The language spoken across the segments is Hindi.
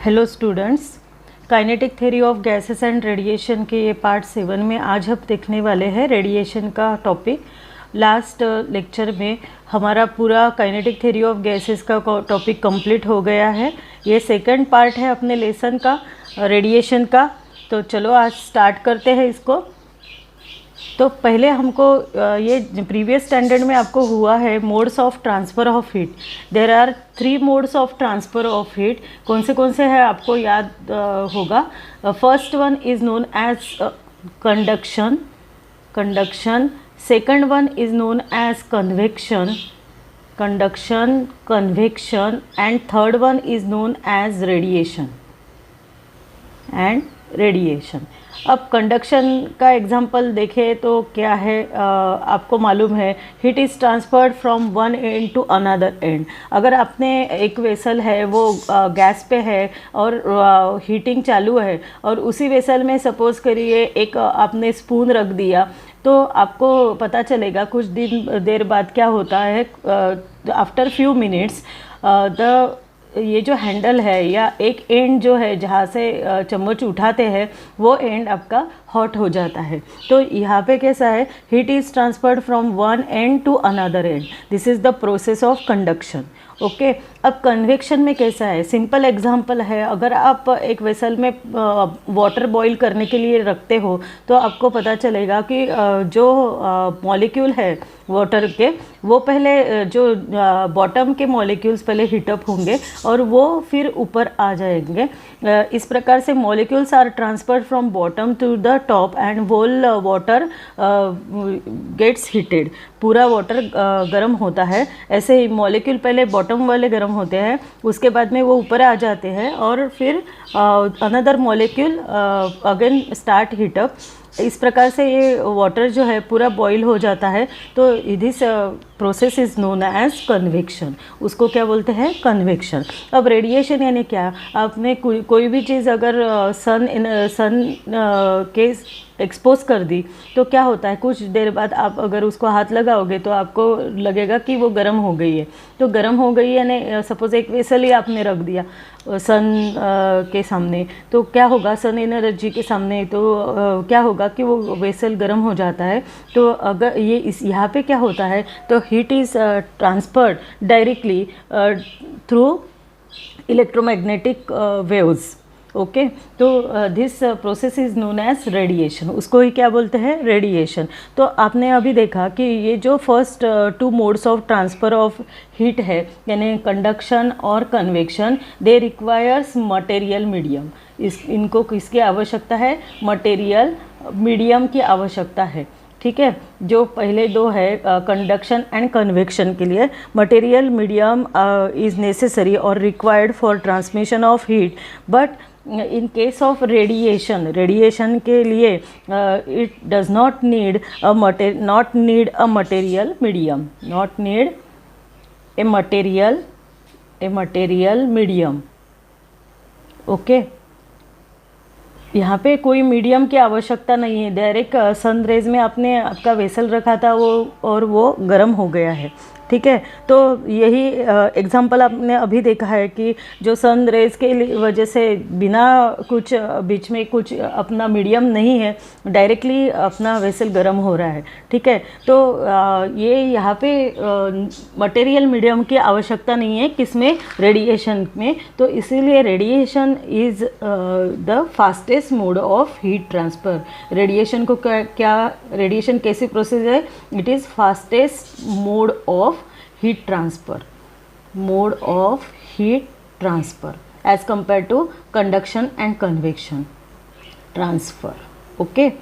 Hello students, kinetic theory of gases and radiation के ये पार्ट 7 में आज हम देखने वाले हैं रेडिएशन का टॉपिक। लास्ट लेक्चर में हमारा पूरा काइनेटिक थ्योरी ऑफ गैसेस का टॉपिक कंप्लीट हो गया है। ये सेकंड पार्ट है अपने लेसन का, रेडिएशन का। तो चलो आज स्टार्ट करते हैं इसको। तो पहले हमको ये प्रीवियस स्टैंडर्ड में आपको हुआ है modes of transfer of heat. There are 3 modes of transfer of heat. कौन से हैं आपको याद होगा। First one is known as conduction, second one is known as convection and third one is known as radiation. अब कंडक्शन का एग्जांपल देखें तो क्या है, आपको मालूम है heat is transferred from one end to another end. अगर आपने एक वेसल है वो गैस पे है और हीटिंग चालू है और उसी वेसल में सपोज़ करिए एक आपने स्पून रख दिया, तो आपको पता चलेगा कुछ देर बाद क्या होता है। आफ्टर फ्यू मिनट्स ये जो हैंडल है या एक एंड जो है जहाँ से चम्मच उठाते हैं वो एंड आपका हॉट हो जाता है। तो यहाँ पे कैसा है, heat is transferred from one end to another end. This is the process of conduction. Okay. अब कन्वेक्शन में कैसा है, सिंपल एग्जांपल है। अगर आप एक वेसल में वाटर बॉईल करने के लिए रखते हो तो आपको पता चलेगा कि जो मॉलिक्यूल है वाटर के, वो पहले जो बॉटम के मॉलिक्यूल्स पहले हीटअप होंगे और वो फिर ऊपर आ जाएंगे। इस प्रकार से molecules are transferred from bottom to the top and whole water gets heated. पूरा वाटर गर्म होता है। ऐसे ही मॉलिक्यूल पहले बॉटम वाले गर्म होते हैं, उसके बाद में वो ऊपर आ जाते हैं और फिर another molecule again start heat up. इस प्रकार से ये वाटर जो है पूरा बॉईल हो जाता है। तो this process is known as convection. उसको क्या बोलते हैं, कन्वेक्शन। अब रेडिएशन यानी क्या, आपने कोई भी चीज़ अगर सन के एक्सपोज कर दी तो क्या होता है, कुछ देर बाद आप अगर उसको हाथ लगाओगे तो आपको लगेगा कि वो गर्म हो गई है। तो गर्म हो गई यानी सपोज़ एक वेसल ही आपने रख दिया सन के सामने, तो क्या होगा, सन एनर्जी के सामने, तो क्या होगा कि वो वेसल गर्म हो जाता है। तो अगर ये यहाँ पे क्या होता है, तो heat is transferred directly through electromagnetic waves. Okay. तो this process is known as radiation. उसको ही क्या बोलते हैं, रेडिएशन। तो आपने अभी देखा कि ये जो first 2 modes of transfer of heat है यानी कंडक्शन और कन्वेक्शन, दे रिक्वायर्स मटेरियल मीडियम। इनको किसकी आवश्यकता है, मटेरियल मीडियम की आवश्यकता है। ठीक है। जो पहले 2 है कंडक्शन एंड कन्वेक्शन के लिए मटेरियल मीडियम इज़ नेसेसरी और required for transmission of heat. But in case of radiation के लिए it does not need a material medium. Okay. यहाँ पे कोई मीडियम की आवश्यकता नहीं है। डायरेक्ट सन रेज में आपने आपका वेसल रखा था वो गर्म हो गया है। ठीक है। तो यही एग्जांपल आपने अभी देखा है कि जो सन रेज के वजह से बिना कुछ बीच में कुछ अपना मीडियम नहीं है, डायरेक्टली अपना वेसल गर्म हो रहा है। ठीक है। तो ये यहाँ पे मटेरियल मीडियम की आवश्यकता नहीं है किसमें, रेडिएशन में। तो इसीलिए radiation is the fastest mode of heat transfer. Radiation को क्या रेडिएशन कैसी प्रोसेस है, it is fastest mode of heat transfer as compared to conduction and convection transfer. Okay.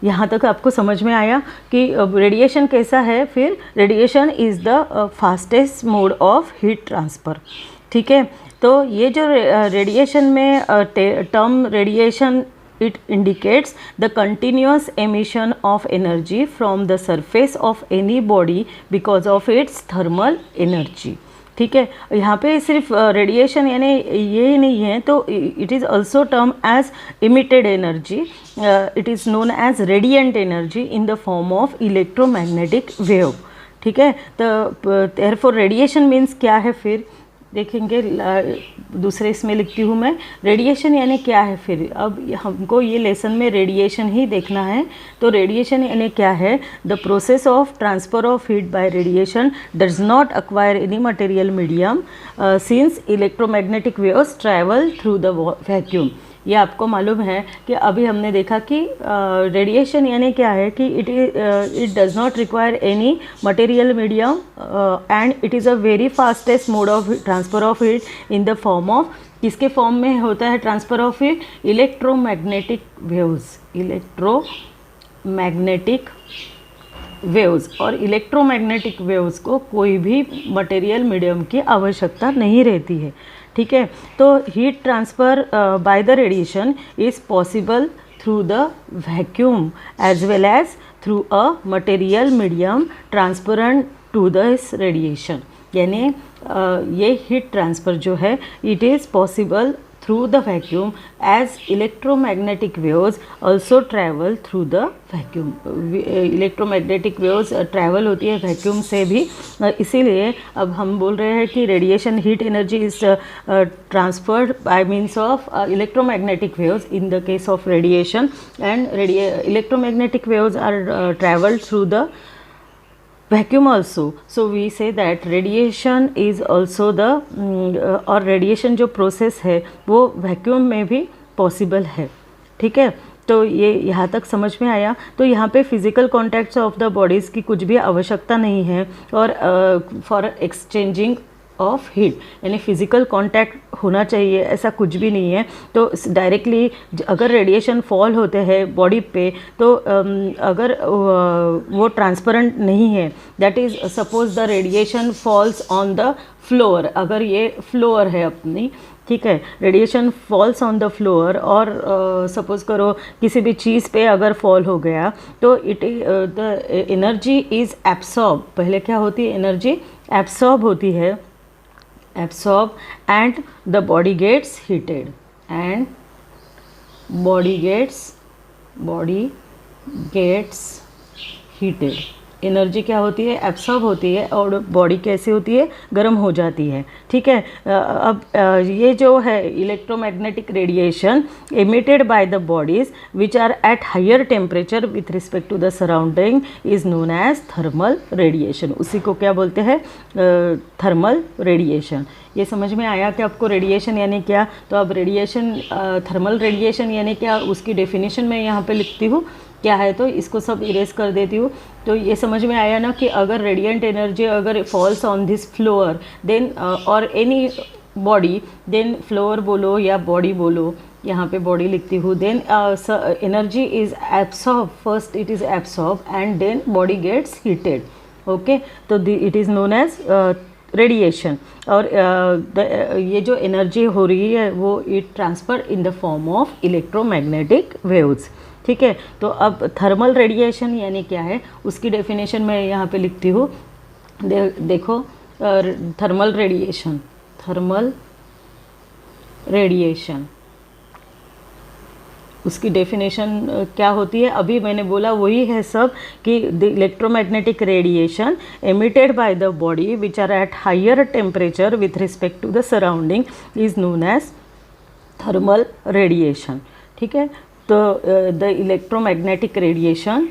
यहाँ तक आपको समझ में आया कि रेडिएशन कैसा है। फिर radiation is the fastest mode of heat transfer. ठीक है। तो ये जो रेडिएशन में term radiation, it indicates the continuous emission of energy from the surface of any body because of its thermal energy. ठीक है। यहाँ पे सिर्फ रेडिएशन यानी ये नहीं है, तो it is also term as emitted energy. It is known as radiant energy in the form of electromagnetic wave. ठीक है। तो देयरफॉर रेडिएशन मीन्स क्या है फिर, देखेंगे दूसरे इसमें लिखती हूँ मैं, रेडिएशन यानी क्या है। फिर अब हमको ये लेसन में रेडिएशन ही देखना है। तो रेडिएशन यानी क्या है, the process of transfer of heat bye radiation does not acquire any material medium since electromagnetic waves travel through the vacuum. ये आपको मालूम है कि अभी हमने देखा कि रेडिएशन यानी क्या है कि it does not require any material medium and it is a very fastest mode of transfer of heat in the form of, किसके फॉर्म में होता है transfer of heat, electromagnetic waves, electromagnetic waves. और इलेक्ट्रोमैग्नेटिक वेव्स को कोई भी मटेरियल मीडियम की आवश्यकता नहीं रहती है, ठीक है। तो heat transfer by the radiation is possible through the vacuum as well as through a material medium transparent to this radiation. यानी ये हीट ट्रांसफ़र जो है it is possible through the vacuum as electromagnetic waves also travel through the vacuum। electromagnetic waves travel होती है वैक्यूम से भी, इसीलिए अब हम बोल रहे हैं कि radiation heat energy is transferred by means of electromagnetic waves in the case of radiation, and electromagnetic waves are traveled through the vacuum also। so we say that radiation is also the और radiation जो process है वो vacuum में भी possible है, ठीक है। तो ये यहाँ तक समझ में आया। तो यहाँ पे physical contacts of the bodies की कुछ भी आवश्यकता नहीं है, और फॉर एक्सचेंजिंग ऑफ हीट यानी फिज़िकल कांटेक्ट होना चाहिए ऐसा कुछ भी नहीं है। तो डायरेक्टली अगर रेडिएशन फॉल होते हैं बॉडी पे तो अगर वो ट्रांसपेरेंट नहीं है, that is suppose the radiation falls on the floor, अगर ये फ्लोर है अपनी, ठीक है, radiation falls on the floor, और सपोज करो किसी भी चीज़ पे अगर फॉल हो गया तो it the energy is absorb, पहले क्या होती है एनर्जी एब्सॉर्ब होती है, absorb and the body gets heated, and body gets heated। Energy क्या होती है एब्सॉर्ब होती है और बॉडी कैसे होती है गर्म हो जाती है, ठीक है। अब ये जो है electromagnetic radiation emitted by the bodies which are at higher temperature with respect to the surrounding is known as thermal radiation. उसी को क्या बोलते हैं थर्मल रेडिएशन। ये समझ में आया कि आपको रेडिएशन यानी क्या। तो अब रेडिएशन थर्मल रेडिएशन यानी क्या उसकी डेफिनेशन मैं यहाँ पे लिखती हूँ क्या है, तो इसको सब इरेज कर देती हूँ। तो ये समझ में आया ना कि अगर रेडिएंट एनर्जी अगर falls on this floor then और एनी बॉडी, देन फ्लोर बोलो या बॉडी बोलो, यहाँ पे बॉडी लिखती हूँ, then energy is absorb, first it is absorb and then body gets heated, okay. तो it is known as radiation. और ये जो एनर्जी हो रही है वो it transfer in the form of electromagnetic waves, ठीक है। तो अब थर्मल रेडिएशन यानी क्या है उसकी डेफिनेशन मैं यहाँ पे लिखती हूँ। देखो थर्मल रेडिएशन उसकी डेफिनेशन क्या होती है, अभी मैंने बोला वही है सब कि the electromagnetic radiation emitted by the body which are at higher temperature with respect to the surrounding is known as thermal radiation, ठीक है। तो the electromagnetic radiation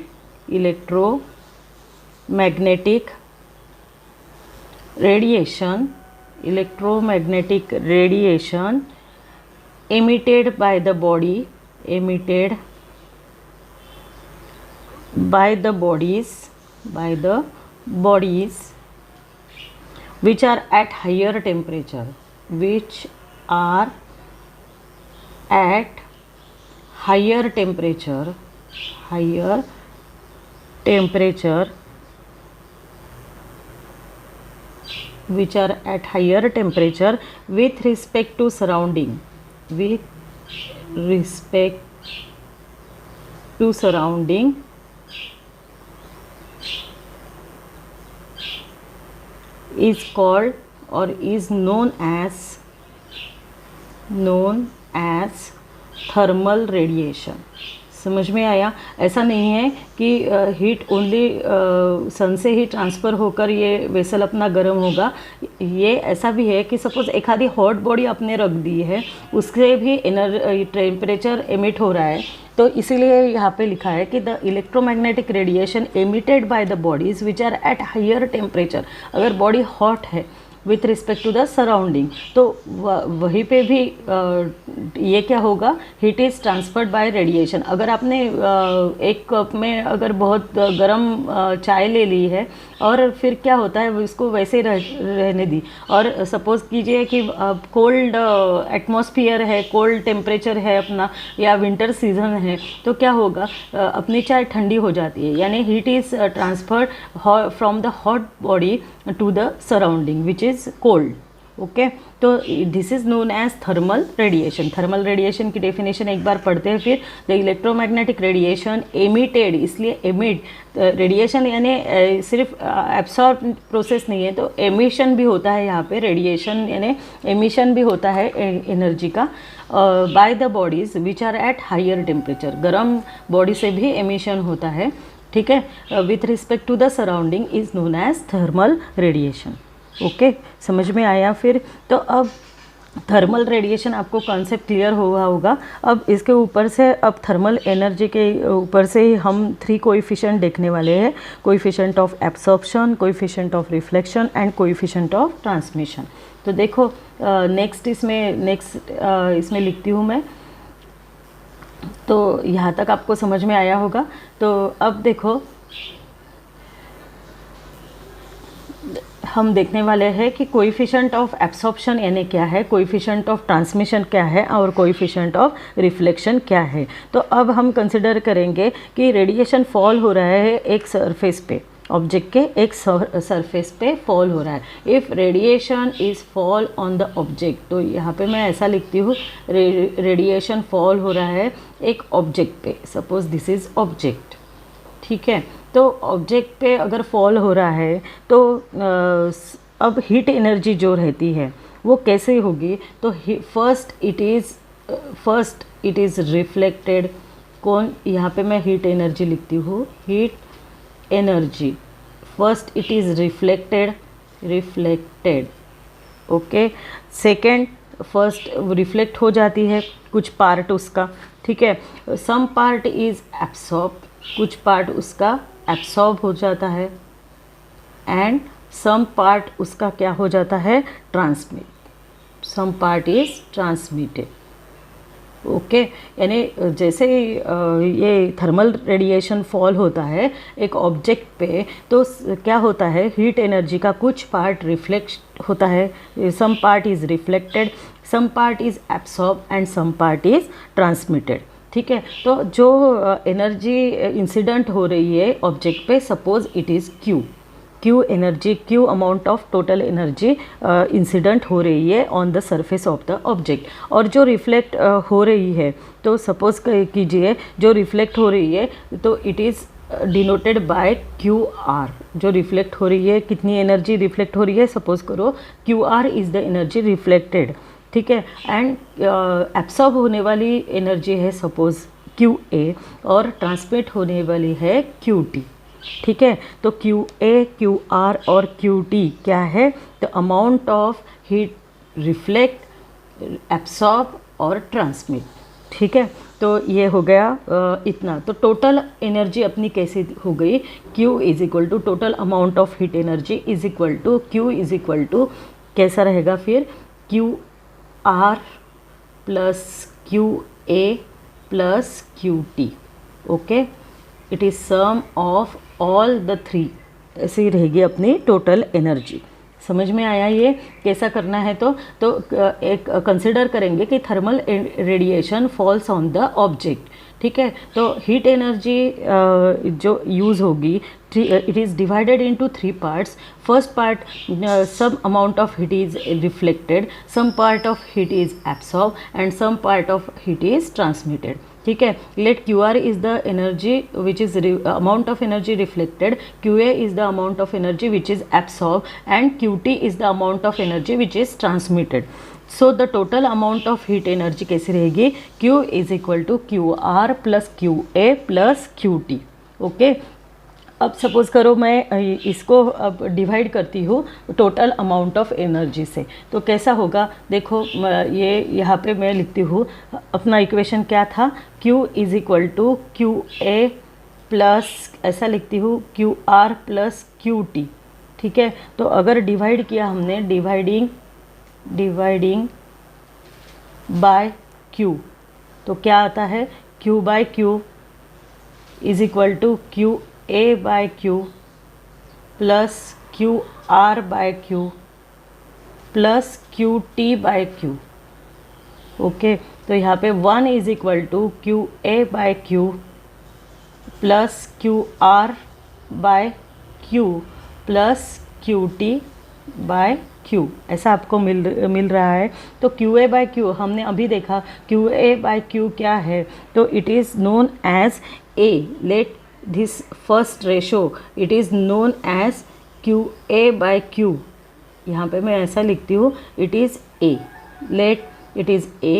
emitted by the bodies which are at higher temperature, higher temperature which are at higher temperature with respect to surrounding, is called or is known as thermal radiation। समझ में आया? ऐसा नहीं है कि हीट ओनली सन से ही ट्रांसफ़र होकर ये वेसल अपना गर्म होगा। ये ऐसा भी है कि सपोज़ एक आधी हॉट बॉडी आपने रख दी है, उससे भी टेम्परेचर एमिट हो रहा है, तो इसीलिए यहाँ पे लिखा है कि the electromagnetic radiation emitted by the bodies which are at higher temperature. अगर बॉडी हॉट है with respect to the surrounding, तो वहीं पे भी ये क्या होगा, heat is transferred by radiation. अगर आपने एक कप में अगर बहुत गर्म चाय ले ली है और फिर क्या होता है, इसको वैसे रहने दी, और सपोज़ कीजिए कि कोल्ड एटमॉस्फियर है, कोल्ड टेम्परेचर है अपना, या विंटर सीजन है, तो क्या होगा, अपनी चाय ठंडी हो जाती है, यानी heat is transferred from the hot body to the surrounding which is cold. Okay, तो this is known as thermal radiation. Thermal radiation की डेफिनेशन एक बार पढ़ते हैं फिर। द इलेक्ट्रोमैग्नेटिक रेडिएशन एमिटेड, इसलिए एमिट रेडिएशन यानी सिर्फ एब्सॉर्ब प्रोसेस नहीं है, तो एमिशन भी होता है यहाँ पे, रेडिएशन यानी एमिशन भी होता है एनर्जी का by the bodies which are at higher temperature. गर्म बॉडी से भी एमिशन होता है, ठीक है, with respect to the surrounding is known as thermal radiation. Okay, समझ में आया फिर? तो अब थर्मल रेडिएशन आपको कॉन्सेप्ट क्लियर हुआ होगा। अब इसके ऊपर से, अब थर्मल एनर्जी के ऊपर से ही हम 3 कोएफिशिएंट देखने वाले हैं। Coefficient of absorption, coefficient of reflection and coefficient of transmission. तो देखो नेक्स्ट इसमें लिखती हूँ मैं, तो यहाँ तक आपको समझ में आया होगा। तो अब देखो हम देखने वाले हैं कि कोएफिशिएंट ऑफ एब्सॉर्प्शन यानी क्या है, कोएफिशिएंट ऑफ ट्रांसमिशन क्या है, और कोएफिशिएंट ऑफ रिफ्लेक्शन क्या है। तो अब हम कंसिडर करेंगे कि रेडिएशन फॉल हो रहा है एक सरफेस पे, ऑब्जेक्ट के एक सरफेस पे फॉल हो रहा है। If radiation is fall on the object, तो यहाँ पे मैं ऐसा लिखती हूँ, रेडिएशन फॉल हो रहा है एक ऑब्जेक्ट पे। सपोज दिस इज़ ऑब्जेक्ट, ठीक है। तो ऑब्जेक्ट पे अगर फॉल हो रहा है तो अब हीट एनर्जी जो रहती है वो कैसे होगी, तो फर्स्ट इट इज़ रिफ्लेक्टेड। कौन, यहाँ पे मैं हीट एनर्जी लिखती हूँ, heat energy first it is reflected. Okay, second, first reflect हो जाती है कुछ पार्ट उसका, ठीक है, सम पार्ट इज़ एब्सॉर्ब, कुछ पार्ट उसका एब्सॉर्ब हो जाता है, एंड सम पार्ट उसका क्या हो जाता है, transmit, some part is transmitted. Okay, यानी जैसे ये थर्मल रेडिएशन फॉल होता है एक ऑब्जेक्ट पे, तो क्या होता है, हीट एनर्जी का कुछ पार्ट रिफ्लेक्ट होता है, some part is reflected, some part is absorb and some part is transmitted, ठीक है। तो जो एनर्जी इंसिडेंट हो रही है ऑब्जेक्ट पे, suppose it is Q energy, Q amount of total energy incident हो रही है on the surface of the object, और जो रिफ्लेक्ट हो रही है, तो सपोज कीजिए जो रिफ्लेक्ट हो रही है, तो it is denoted bye Q R. जो रिफ्लेक्ट हो रही है, कितनी एनर्जी रिफ्लेक्ट हो रही है, सपोज करो Q R is the energy reflected, ठीक है, एंड एब्सॉर्ब होने वाली एनर्जी है सपोज क्यू ए, और ट्रांसमिट होने वाली है क्यू टी, ठीक है। तो क्यू ए, क्यू आर और क्यू टी क्या है, the amount of heat reflect, absorb और ट्रांसमिट, ठीक है। तो ये हो गया इतना। तो टोटल एनर्जी अपनी कैसी हो गई, Q is equal to total amount of heat energy is equal to Q is equal to कैसा रहेगा फिर, Q R plus Q A plus Q T. Okay, it is sum of all the 3, ऐसी रहेगी अपनी टोटल एनर्जी। समझ में आया ये कैसा करना है? तो एक कंसिडर करेंगे कि thermal radiation falls on the object, ठीक है। तो हीट एनर्जी जो यूज़ होगी, it is divided into 3 parts. First part, some amount of heat is reflected, some part of heat is absorb and some part of heat is transmitted, ठीक है। Let Q R is the energy which is amount of energy reflected, Q A is the amount of energy which is absorb and Q T is the amount of energy which is transmitted, so the total amount of heat energy कैसी रहेगी, Q is equal to Q R plus Q A plus Q T. Okay, अब सपोज़ करो मैं इसको अब डिवाइड करती हूँ टोटल अमाउंट ऑफ एनर्जी से, तो कैसा होगा देखो, ये यहाँ पे मैं लिखती हूँ अपना इक्वेशन क्या था, Q is equal to Q A plus, ऐसा लिखती हूँ Q R plus Q T. ठीक है, तो अगर डिवाइड किया हमने डिवाइडिंग बाय Q, तो क्या आता है, Q by Q is equal to Q A by Q plus Q R by Q plus Q T by Q. Okay, तो यहाँ पे 1 is equal to Q A by Q plus Q R by Q plus Q T by Q, ऐसा आपको मिल रहा है। तो क्यू ए बाय क्यू हमने अभी देखा, क्यू ए बाय क्यू क्या है, तो it is known as A, let this first ratio it is known as QA by Q। यहाँ पे मैं ऐसा लिखती हूँ, it is A, let it is A,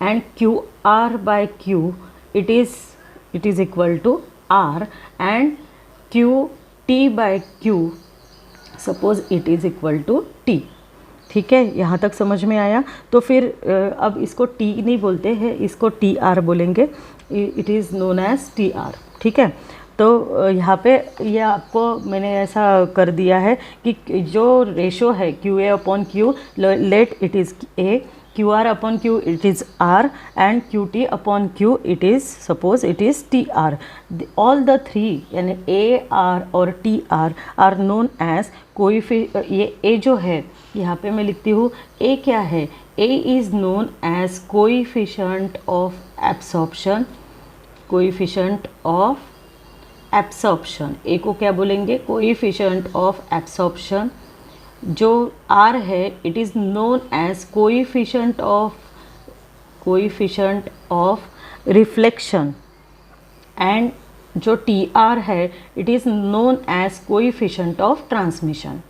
and QR by Q it is equal to R, and QT by Q suppose it is equal to T। ठीक है, यहाँ तक समझ में आया। तो फिर अब इसको T नहीं बोलते हैं, इसको TR बोलेंगे, it is known as TR। ठीक है, तो यहाँ पे ये आपको मैंने ऐसा कर दिया है कि जो रेशो है Q A upon Q, let it is A, Q R upon Q it is R, and Q T upon Q it is suppose it is T R. All the three यानी ए आर और टी आर नोन एज ये ए जो है यहाँ पे मैं लिखती हूँ, ए क्या है, A is known as coefficient of absorption, coefficient of absorption. A को क्या बोलेंगे, कोएफिशिएंट ऑफ एब्सॉर्प्शन। जो आर है it is known as coefficient of reflection, and जो टी आर है it is known as coefficient of transmission.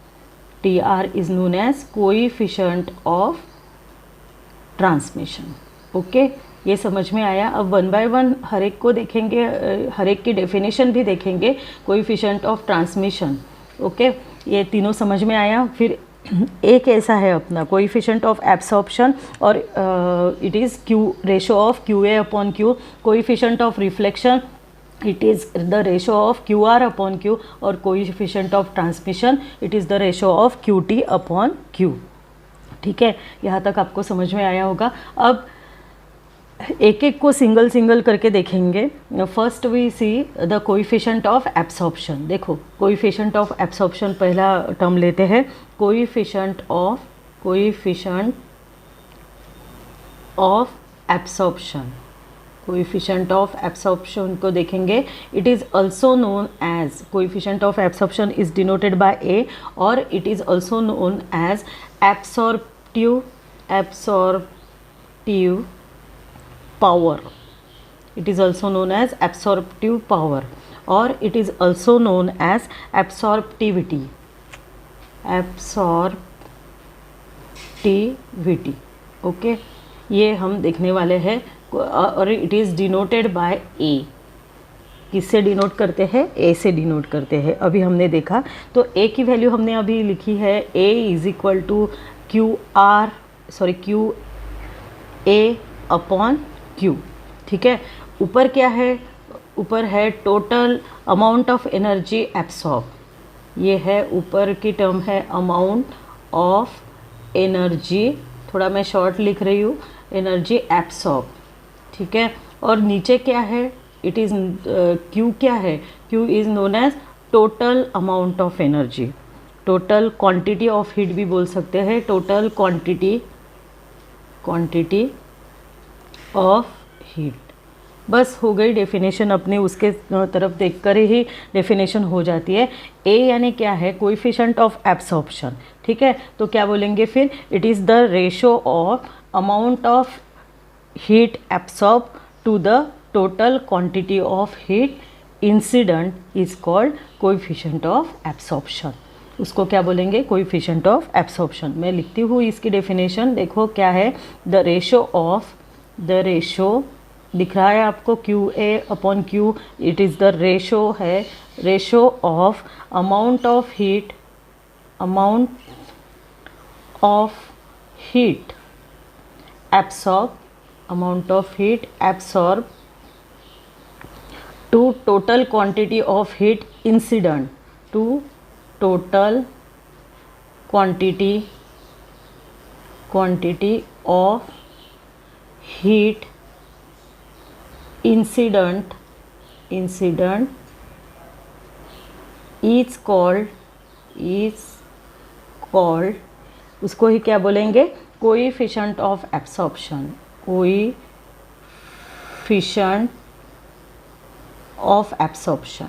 T R is known as coefficient of transmission. Okay, ये समझ में आया। अब 1 बाय 1 हर एक को देखेंगे, हर एक की डेफिनेशन भी देखेंगे, कोएफिशिएंट ऑफ ट्रांसमिशन। ओके, ये तीनों समझ में आया। फिर एक ऐसा है अपना कोएफिशिएंट ऑफ एब्सॉर्प्शन, और it is Q ratio of Q A upon Q. Coefficient of reflection it is the ratio of Q R upon Q, और coefficient of transmission it is the ratio of Q T upon Q. ठीक है, यहाँ तक आपको समझ में आया होगा। अब एक एक को सिंगल सिंगल करके देखेंगे। First we see the coefficient of absorption. देखो, कोएफिशिएंट ऑफ एब्सॉर्प्शन पहला टर्म लेते हैं, coefficient of absorption. Coefficient of absorption को देखेंगे, it is also known as, coefficient of absorption is denoted by A, और it is also known as absorptive power. It is also known as absorptive power, or it is also known as absorptivity. Okay, ये हम देखने वाले हैं, और इट इज़ डिनोटेड बाय ए। किससे डिनोट करते हैं, ए से डिनोट करते हैं। अभी हमने देखा, तो ए की वैल्यू हमने अभी लिखी है, A is equal to Q A upon Q. ठीक है, ऊपर क्या है, ऊपर है total amount of energy absorb, ये है ऊपर की टर्म है अमाउंट ऑफ एनर्जी, थोड़ा मैं शॉर्ट लिख रही हूँ, एनर्जी एब्सॉर्ब। ठीक है, और नीचे क्या है, इट इज़ क्यू क्या है, Q is known as total amount of energy, total quantity of heat भी बोल सकते हैं, टोटल क्वांटिटी ऑफ हीट। बस हो गई डेफिनेशन, अपने उसके तरफ देखकर ही डेफिनेशन हो जाती है। ए यानी क्या है, कोएफिशिएंट ऑफ एब्सॉर्प्शन। ठीक है, तो क्या बोलेंगे फिर, it is the ratio of amount of heat absorb to the total quantity of heat incident is called coefficient of absorption. उसको क्या बोलेंगे, कोएफिशिएंट ऑफ एब्सॉर्प्शन। मैं लिखती हूँ इसकी डेफिनेशन, देखो क्या है, द रेशो दिख रहा है आपको, Q A upon Q, it is the ratio है, ratio of amount of heat absorb, amount of heat absorb to total quantity of heat incident, to total quantity of heat incident is called उसको ही क्या बोलेंगे, coefficient of absorption, coefficient of absorption.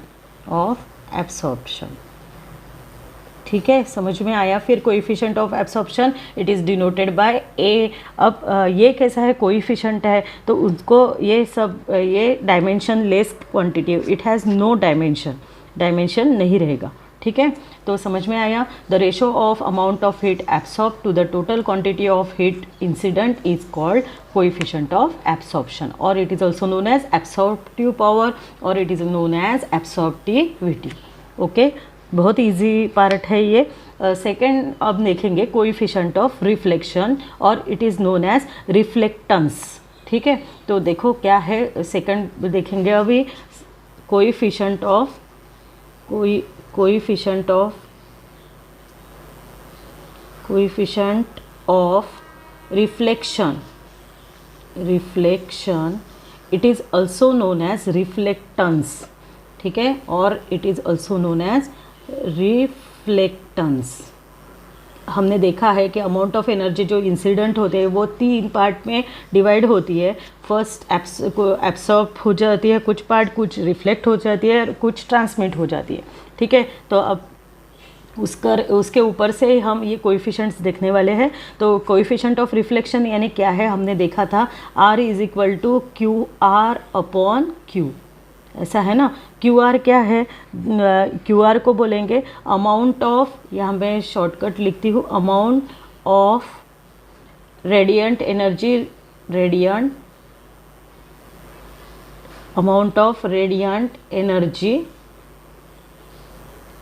ठीक है, समझ में आया। फिर coefficient of absorption it is denoted by A. अब ये कैसा है, कोएफिशिएंट है तो उसको ये dimensionless quantity, it has no dimension नहीं रहेगा। ठीक है, तो समझ में आया। The ratio of amount of heat absorb to the total quantity of heat incident is called coefficient of absorption, और it is also known as absorptive power, और it is known as absorptivity. Okay, बहुत इजी पार्ट है ये। सेकेंड अब देखेंगे कोएफिशिएंट ऑफ रिफ्लेक्शन, और it is known as reflectance. ठीक है, तो देखो क्या है, सेकेंड देखेंगे अभी, coefficient of reflection, it is also known as reflectance. ठीक है, और it is also known as reflectance. हमने देखा है कि अमाउंट ऑफ एनर्जी जो इंसिडेंट होते हैं वो 3 पार्ट में डिवाइड होती है। फर्स्ट एब्सॉर्ब हो जाती है कुछ पार्ट, कुछ रिफ्लेक्ट हो जाती है, कुछ ट्रांसमिट हो जाती है। ठीक है, तो अब उसके ऊपर से हम ये कोएफिशिएंट्स देखने वाले हैं। तो कोएफिशिएंट ऑफ रिफ्लेक्शन यानी क्या है, हमने देखा था R is equal to Q R upon Q, ऐसा है ना। क्यू आर क्या है, क्यू आर को बोलेंगे अमाउंट ऑफ, यहाँ मैं शॉर्टकट लिखती हूँ, amount of radiant energy, amount of radiant energy,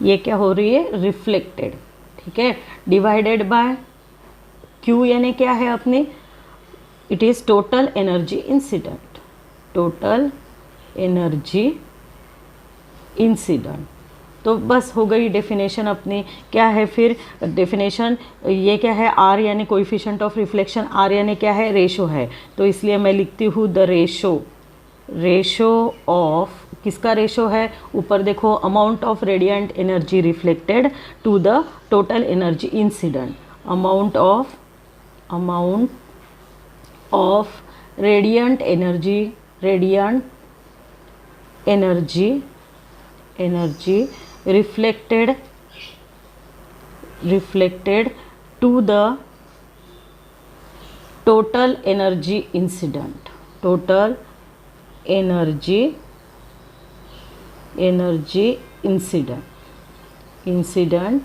ये क्या हो रही है, रिफ्लेक्टेड। ठीक है, डिवाइडेड बाय क्यू यानी क्या है अपने, it is total energy incident, total energy incident. तो बस हो गई डेफिनेशन अपनी। क्या है फिर डेफिनेशन, ये क्या है, आर यानी कोएफिशिएंट ऑफ रिफ्लेक्शन, आर यानी क्या है, रेशो है, तो इसलिए मैं लिखती हूँ द रेशो ऑफ, किसका रेशो है, ऊपर देखो, amount of radiant energy reflected to the total energy incident, amount of radiant energy reflected to the total energy incident, total energy incident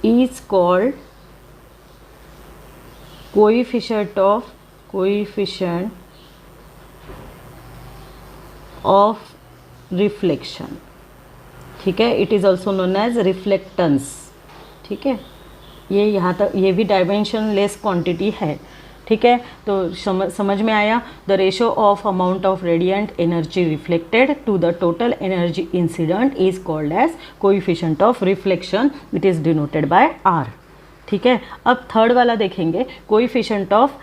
is called coefficient of reflection. ठीक है, it is also known as reflectance. ठीक है, ये यहाँ तक, ये भी डायमेंशन लेस क्वांटिटी है। ठीक है, तो समझ में आया। The ratio of amount of radiant energy reflected to the total energy incident is called as coefficient of reflection, it is denoted by R. ठीक है, अब थर्ड वाला देखेंगे, कोएफिशिएंट ऑफ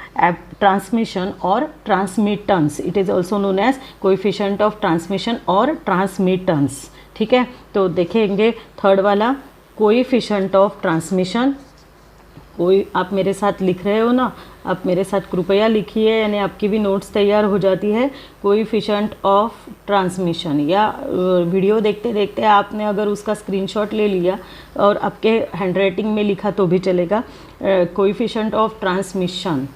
ट्रांसमिशन और transmittance, it is also known as coefficient of transmission और ट्रांसमिटेंस। ठीक है, तो देखेंगे थर्ड वाला, कोएफिशिएंट ऑफ ट्रांसमिशन। आप मेरे साथ लिख रहे हो ना, आप मेरे साथ कृपया लिखिए, यानी आपकी भी नोट्स तैयार हो जाती है। कोएफिशिएंट ऑफ ट्रांसमिशन, या वीडियो देखते देखते आपने अगर उसका स्क्रीनशॉट ले लिया और आपके हैंडराइटिंग में लिखा तो भी चलेगा। Coefficient of transmission,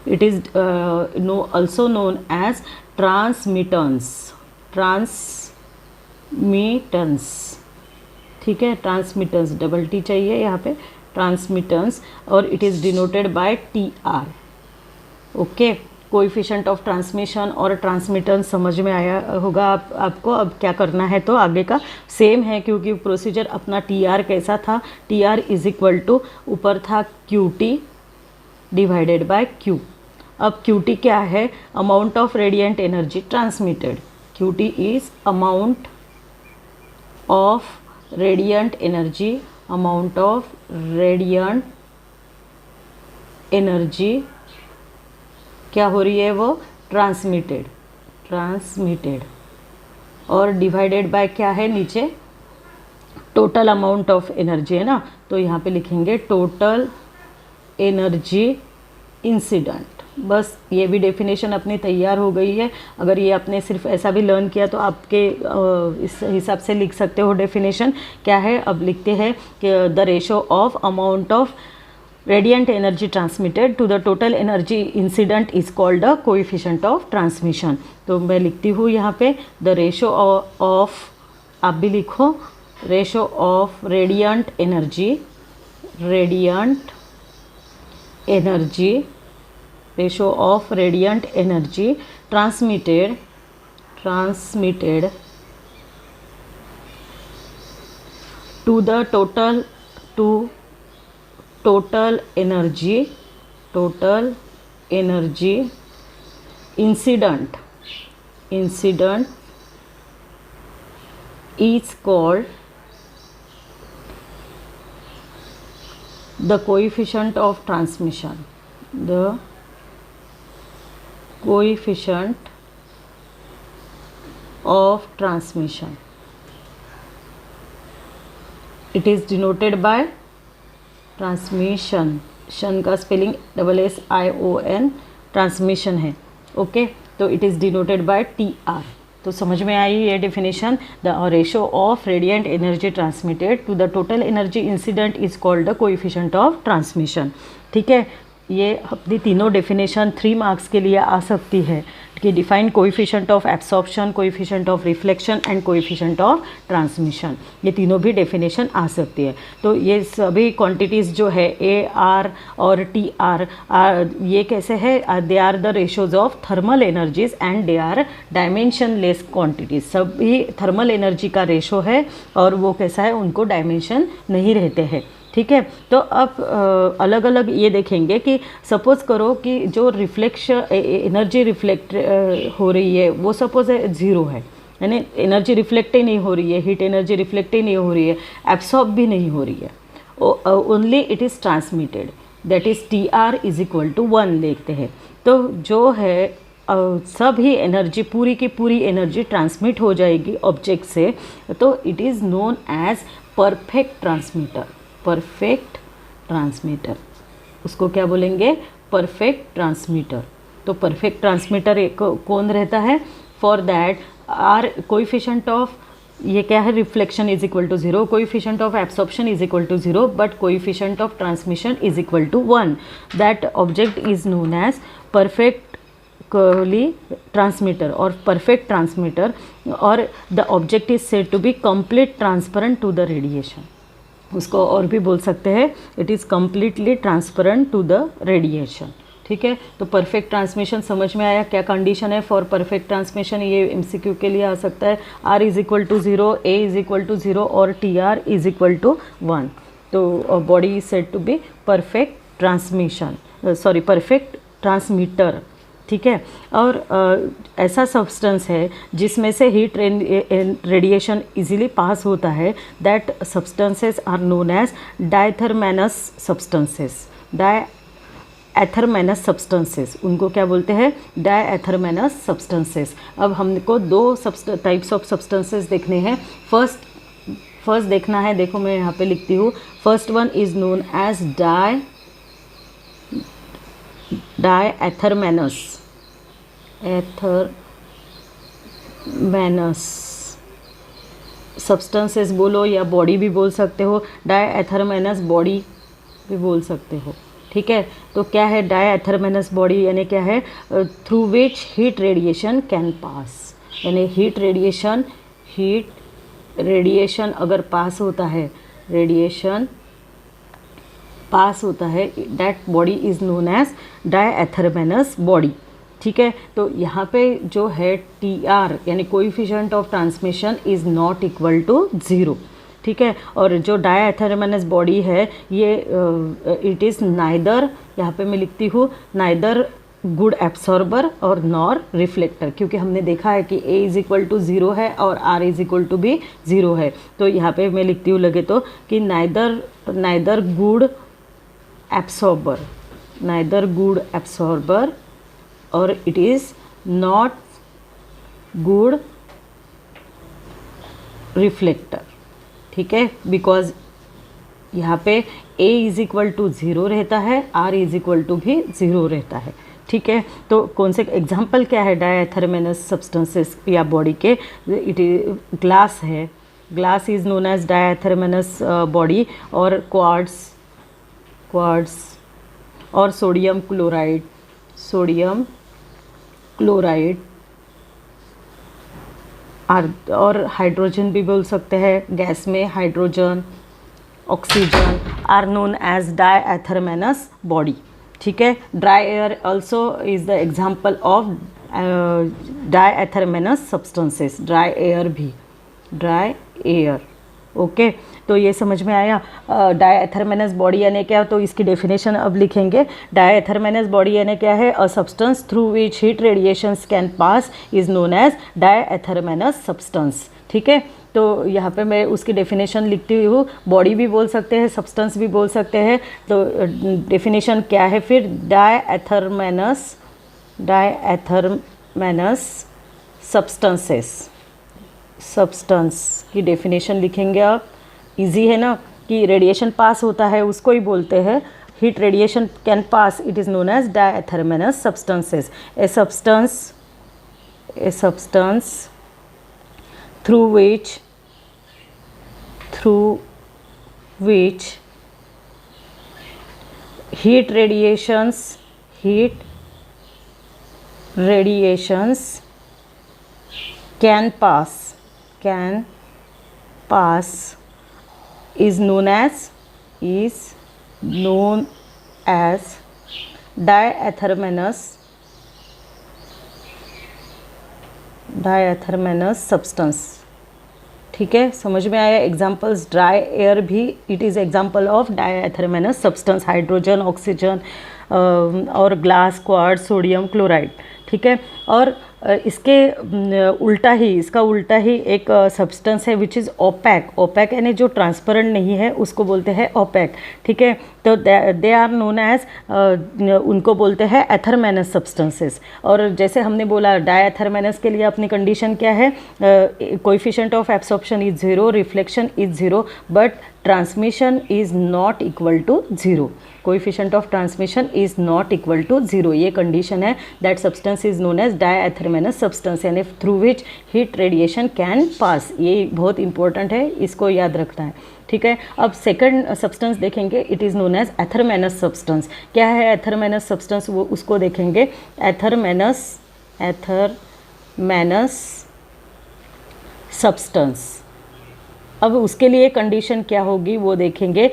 it is also known as transmittance, ठीक है, ट्रांसमिटेंस, डबल टी चाहिए यहाँ पे, ट्रांसमिटेंस, और it is denoted bye T R. Okay, coefficient of transmission और ट्रांसमिटेंस समझ में आया होगा आपको। अब क्या करना है, तो आगे का सेम है, क्योंकि प्रोसीजर अपना टी आर कैसा था, T R is equal to ऊपर था Q T divided by Q. अब क्यू टी क्या है, amount of radiant energy transmitted. Q T is amount of radiant energy, amount of radiant energy क्या हो रही है, वो ट्रांसमिटेड, और डिवाइडेड बाय क्या है नीचे, टोटल अमाउंट ऑफ एनर्जी है ना, तो यहाँ पे लिखेंगे टोटल एनर्जी इंसिडेंट। बस ये भी डेफिनेशन अपनी तैयार हो गई है। अगर ये आपने सिर्फ ऐसा भी लर्न किया तो आपके इस हिसाब से लिख सकते हो डेफिनेशन क्या है। अब लिखते हैं कि the ratio of amount of radiant energy transmitted to the total energy incident is called the coefficient of transmission। तो मैं लिखती हूँ यहाँ पे द रेशो ऑफ, आप भी लिखो, ratio of radiant energy, ratio of radiant energy transmitted to the total energy incident is called the coefficient of transmission, the coefficient of transmission। it is denoted by transmission, शन का स्पेलिंग SSION, ट्रांसमिशन है। ओके, तो it is denoted by TR। तो समझ में आई ये definition. The ratio of radiant energy transmitted to the total energy incident is called the coefficient of transmission. ठीक है, ये अपनी तीनों डेफिनेशन 3 मार्क्स के लिए आ सकती है कि define coefficient of absorption, coefficient of reflection and coefficient of transmission. ये तीनों भी डेफिनेशन आ सकती है। तो ये सभी क्वांटिटीज़ जो है AR और TR, ये कैसे है, they are the ratios of thermal energies and they are dimensionless quantities. सभी थर्मल एनर्जी का रेशो है और वो कैसा है, उनको डायमेंशन नहीं रहते हैं। ठीक है, तो अब अलग अलग ये देखेंगे कि सपोज़ करो कि जो एनर्जी रिफ्लेक्ट हो रही है वो सपोज़ है 0 है, यानी एनर्जी रिफ्लेक्ट ही नहीं हो रही है, हीट एनर्जी रिफ्लेक्ट ही नहीं हो रही है, एब्सॉर्ब भी नहीं हो रही है, only it is transmitted, that is TR is equal to 1 देखते हैं। तो जो है सभी एनर्जी, पूरी की पूरी एनर्जी ट्रांसमिट हो जाएगी ऑब्जेक्ट से, तो it is known as perfect transmitter. Perfect transmitter, उसको क्या बोलेंगे, परफेक्ट ट्रांसमीटर। तो परफेक्ट ट्रांसमीटर कौन रहता है, for that R coefficient of, ये क्या है, reflection is equal to 0, coefficient of absorption is equal to 0, but coefficient of transmission is equal to 1। That object is known as perfect transmitter और परफेक्ट ट्रांसमीटर, और the object is said to be complete transparent to the radiation. उसको और भी बोल सकते हैं, it is completely transparent to the radiation. ठीक है, तो परफेक्ट ट्रांसमिशन समझ में आया, क्या कंडीशन है फॉर परफेक्ट ट्रांसमिशन, ये MCQ के लिए आ सकता है, R is equal to 0, A is equal to 0 और TR इज इक्वल टू 1। तो body is said to be perfect transmission, perfect transmitter. ठीक है, और ऐसा सब्सटेंस है जिसमें से हीट रेडिएशन इजीली पास होता है, that substances are known as diathermanous substances. Diathermanous substances, उनको क्या बोलते हैं, डायथरमैनस सब्सटेंसेस। अब हमको 2 टाइप्स ऑफ सब्सटेंसेस देखने हैं। फर्स्ट देखना है, देखो मैं यहाँ पे लिखती हूँ, first one is known as diathermanous substances बोलो या बॉडी भी बोल सकते हो, डायथरमैनस बॉडी भी बोल सकते हो। ठीक है, तो क्या है डायथरमैनस बॉडी, यानी क्या है, through which heat radiation can पास, यानी हीट रेडिएशन अगर पास होता है, रेडिएशन पास होता है, that body is known as diathermanous body. ठीक है, तो यहाँ पे जो है टी आर यानी coefficient of transmission is not equal to 0। ठीक है, और जो डायएथरमेनस बॉडी है ये इट इज़ नाइदर, यहाँ पे मैं लिखती हूँ नाइदर गुड एब्सॉर्बर और नॉर रिफ्लेक्टर, क्योंकि हमने देखा है कि A इज़ इक्वल टू 0 है और R इज़ इक्वल टू भी 0 है। तो यहाँ पे मैं लिखती हूँ लगे तो कि neither good absorber, neither good absorber और it is not good reflector. ठीक है, बिकॉज यहाँ पे A इज़ इक्वल टू 0 रहता है, R इज़ इक्वल टू भी 0 रहता है। ठीक है, तो कौन से एग्जाम्पल क्या है डायएथरमेनस सब्सटेंसेस या बॉडी के? इट ग्लास है, glass is known as diathermanous body, और क्वार्ट्स और सोडियम क्लोराइड और हाइड्रोजन भी बोल सकते हैं, गैस में hydrogen, oxygen are known as diathermanous body. ठीक है, dry air also is the example of diathermanous substances, dry air. Okay, तो ये समझ में आया डायएथरमेनस बॉडी यानी क्या, तो इसकी डेफिनेशन अब लिखेंगे। डायएथरमेनस बॉडी यानी क्या है? A substance through which heat radiations can pass is known as diathermanous substance. ठीक है, तो यहाँ पे मैं उसकी डेफिनेशन लिखती हुई हूँ। बॉडी भी बोल सकते हैं, सब्सटेंस भी बोल सकते हैं। तो डेफिनेशन क्या है फिर? डायएथरमेनस सब्सटेंस की डेफिनेशन लिखेंगे आप। इजी है ना, कि रेडिएशन पास होता है उसको ही बोलते हैं heat radiation can pass, it is known as diathermanous substances. A substance through which heat radiations can pass is known as diathermanous substance. ठीक है, समझ में आया? एग्जांपल्स, ड्राई एयर भी it is example of diathermanous substance, hydrogen, oxygen और ग्लास, क्वार्ट्ज, सोडियम क्लोराइड। ठीक है, और इसके इसका उल्टा ही एक सब्सटेंस है विच इज़ ओपैक यानी जो ट्रांसपेरेंट नहीं है उसको बोलते हैं ओपैक। ठीक है, तो दे आर नोन एज, उनको बोलते हैं एथरमेनस सब्सटेंसेस। और जैसे हमने बोला डायएथरमेनस के लिए अपनी कंडीशन क्या है? Coefficient of absorption is 0, reflection is 0, but transmission is not equal to 0। Coefficient of transmission is not equal to 0, ये कंडीशन है। That substance is known as diathermanous substance, यानी through which heat radiation can pass. ये बहुत इंपॉर्टेंट है, इसको याद रखना है। ठीक है, अब सेकंड सब्सटेंस देखेंगे, it is known as athermanous substance. क्या है एथरमेनस सब्सटेंस? वो उसको देखेंगे। एथरमेनस सब्सटेंस, अब उसके लिए कंडीशन क्या होगी वो देखेंगे।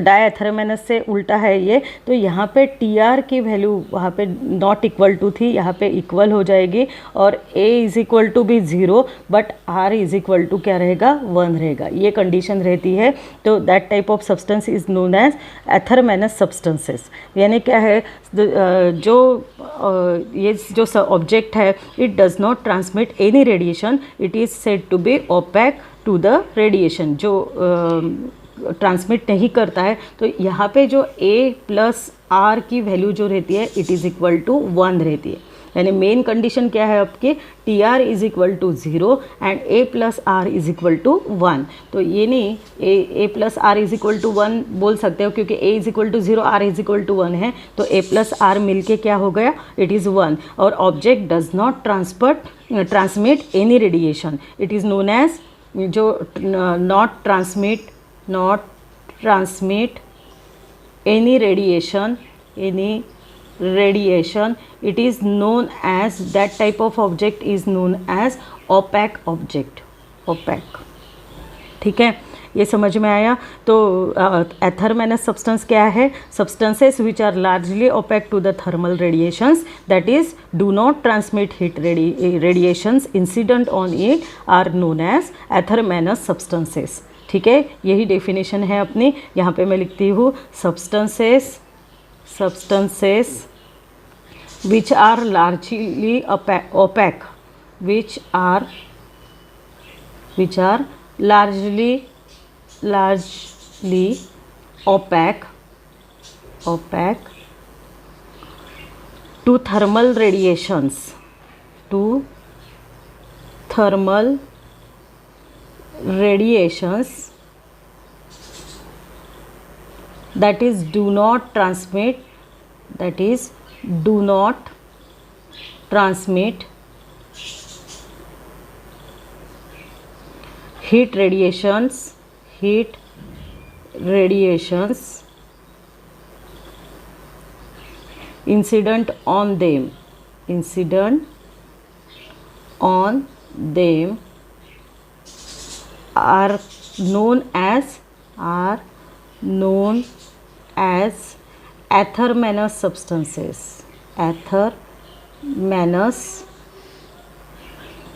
डायएथरमेनस से उल्टा है ये, तो यहाँ पे टी आर की वैल्यू वहाँ पे नॉट इक्वल टू थी, यहाँ पे इक्वल हो जाएगी, और ए इज़ इक्वल टू भी 0, but R is equal to क्या रहेगा? 1 रहेगा। ये कंडीशन रहती है। तो that type of substance is known as athermanous substances. यानी क्या है? ये जो ऑब्जेक्ट है, it does not transmit any radiation, it is said to be opaque to the radiation, जो ट्रांसमिट नहीं करता है। तो यहाँ पे जो A प्लस R की वैल्यू जो रहती है, इट इज़ इक्वल टू 1 रहती है। यानी मेन कंडीशन क्या है आपकी? T R is equal to 0 and A plus R is equal to 1। तो ये नहीं A plus R is equal to 1 बोल सकते हो, क्योंकि A is equal to 0, R is equal to 1 है, तो A प्लस आर मिल के क्या हो गया? It is 1। और object does not transmit any radiation, it is known as, जो not transmit any radiation, it is known as, that type of object is known as opaque object. Opaque. ठीक है, ये समझ में आया। तो एथर माइनस सब्सटेंस क्या है? Substances which are largely opaque to the thermal radiations, that is do not transmit heat radiations incident on it are known as athermanous substances. ठीक है, यही डेफिनेशन है अपनी। यहाँ पे मैं लिखती हूँ substances which are largely opaque, which are largely opaque to thermal radiations, that is do not transmit heat radiations incident on them are known as athermanous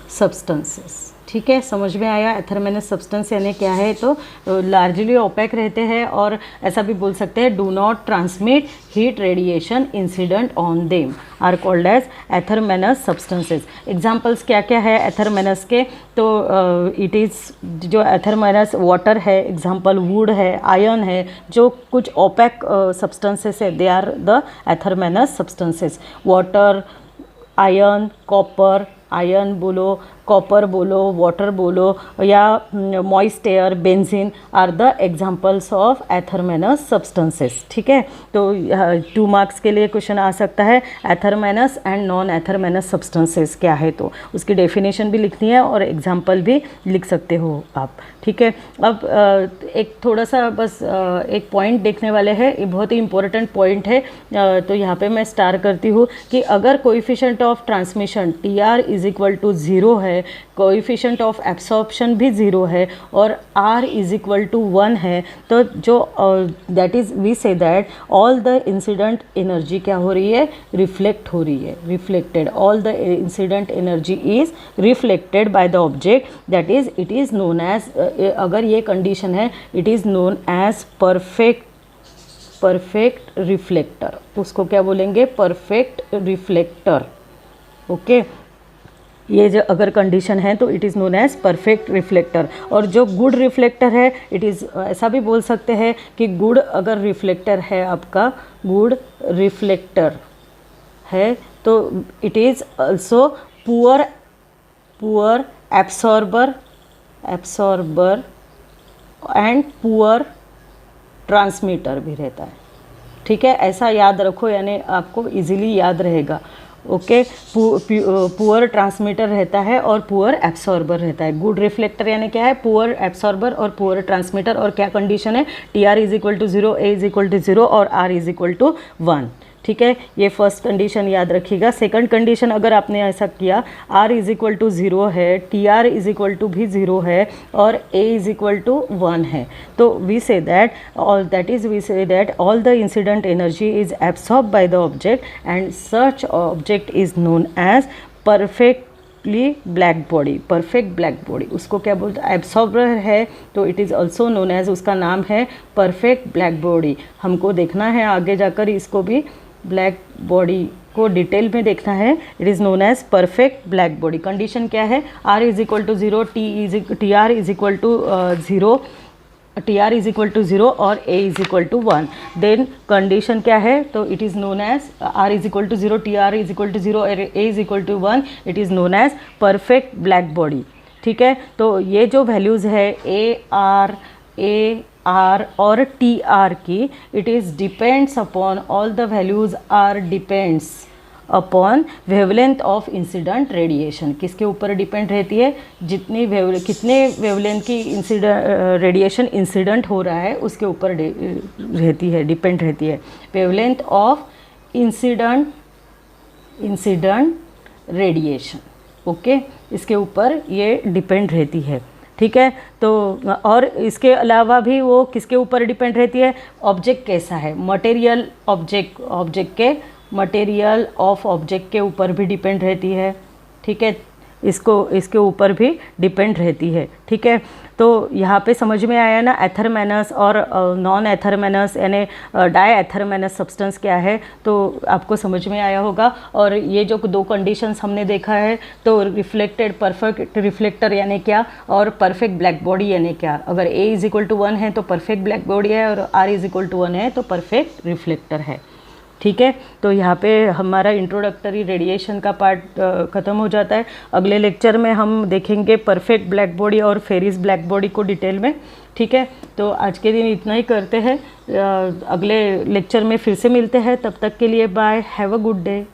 substances. ठीक है, समझ में आया। एथर माइनस सब्सटेंस यानी क्या है? तो लार्जली ओपेक रहते हैं और ऐसा भी बोल सकते हैं do not transmit heat radiation incident on them are called as athermanous substances. Examples क्या क्या है एथर माइनस के? तो इट इज़ जो एथर माइनस वाटर है, एग्जाम्पल वुड है, आयरन है, जो कुछ ओपेक सब्सटेंसेस है, they are the athermanous substances. Water, iron, copper, iron बोलो, कॉपर बोलो, वाटर बोलो, या moist air, benzene are the examples of athermanous substances. ठीक है, तो 2 मार्क्स के लिए क्वेश्चन आ सकता है athermanous and non athermanous substances क्या है, तो उसकी डेफिनेशन भी लिखनी है और एग्जाम्पल भी लिख सकते हो आप। ठीक है, अब एक थोड़ा सा बस एक पॉइंट देखने वाले हैं, ये बहुत ही इंपॉर्टेंट पॉइंट है। तो यहाँ पे मैं स्टार करती हूँ कि अगर coefficient of transmission TR is equal to 0 है, कोएफिशिएंट ऑफ एब्सॉर्प्शन भी 0 है और R इज इक्वल टू 1 है, तो जो that is we say that all the incident energy क्या हो रही है? रिफ्लेक्ट हो रही है, reflected. All the incident energy is reflected by the object, that is it is known as, अगर ये कंडीशन है, it is known as perfect reflector. उसको क्या बोलेंगे? Perfect reflector. ओके, ये जो अगर कंडीशन है तो it is known as perfect reflector. और जो गुड रिफ्लेक्टर है, इट इज़ ऐसा भी बोल सकते हैं कि गुड अगर रिफ्लेक्टर है, आपका गुड रिफ्लेक्टर है, तो it is also poor absorber and poor transmitter भी रहता है। ठीक है, ऐसा याद रखो, यानी आपको इजीली याद रहेगा। ओके, पुअर ट्रांसमीटर रहता है और पुअर एब्सॉर्बर रहता है। गुड रिफ्लेक्टर यानी क्या है? पुअर एब्सॉर्बर और पुअर ट्रांसमीटर। और क्या कंडीशन है? TR is equal to 0, A is equal to 0 और R इज इक्वल टू 1। ठीक है, ये फर्स्ट कंडीशन याद रखिएगा। सेकंड कंडीशन, अगर आपने ऐसा किया, R इज इक्वल टू 0 है, TR इज इक्वल टू भी 0 है और A इज इक्वल टू 1 है, तो we say that all the incident energy is absorb by the object and such object is known as perfect black body. उसको क्या बोलते हैं? एब्सॉर्बर है, तो it is also known as, उसका नाम है परफेक्ट ब्लैक बॉडी। हमको देखना है आगे जाकर इसको भी, ब्लैक बॉडी को डिटेल में देखना है। It is known as perfect black body. Condition क्या है? R is equal to 0, TR is equal to 0, TR is equal to 0 और A is equal to 1। Then condition क्या है? तो it is known as R is equal to 0, TR is equal to 0 और A is equal to 1। It is known as perfect black body. ठीक है, तो ये जो वैल्यूज़ है A R और TR की, it is depends upon, all the values are depends upon wavelength of incident radiation. किसके ऊपर डिपेंड रहती है? कितने वेवलेंथ की रेडिएशन इंसिडेंट हो रहा है उसके ऊपर रहती है, डिपेंड रहती है। Wavelength of incident radiation, okay, इसके ऊपर ये डिपेंड रहती है। ठीक है। तो और इसके अलावा भी वो किसके ऊपर डिपेंड रहती है, ऑब्जेक्ट कैसा है, मटेरियल ऑब्जेक्ट के मटेरियल ऑफ ऑब्जेक्ट के ऊपर भी डिपेंड रहती है, ठीक है, इसके ऊपर भी डिपेंड रहती है, ठीक है। तो यहाँ पे समझ में आया ना एथरमेनस और नॉन एथरमेनस यानी डाई एथरमेनस सब्सटेंस क्या है, तो आपको समझ में आया होगा। और ये जो दो कंडीशंस हमने देखा है, तो रिफ्लेक्टेड परफेक्ट रिफ्लेक्टर यानी क्या और परफेक्ट ब्लैक बॉडी यानी क्या। अगर A = 1 है तो परफेक्ट ब्लैक बॉडी है, और R = 1 है तो परफेक्ट रिफ्लेक्टर है, ठीक है। तो यहाँ पे हमारा इंट्रोडक्टरी रेडिएशन का पार्ट ख़त्म हो जाता है। अगले लेक्चर में हम देखेंगे परफेक्ट ब्लैक बॉडी और फेरिस ब्लैक बॉडी को डिटेल में, ठीक है। तो आज के दिन इतना ही करते हैं, अगले लेक्चर में फिर से मिलते हैं, तब तक के लिए bye, have a good day.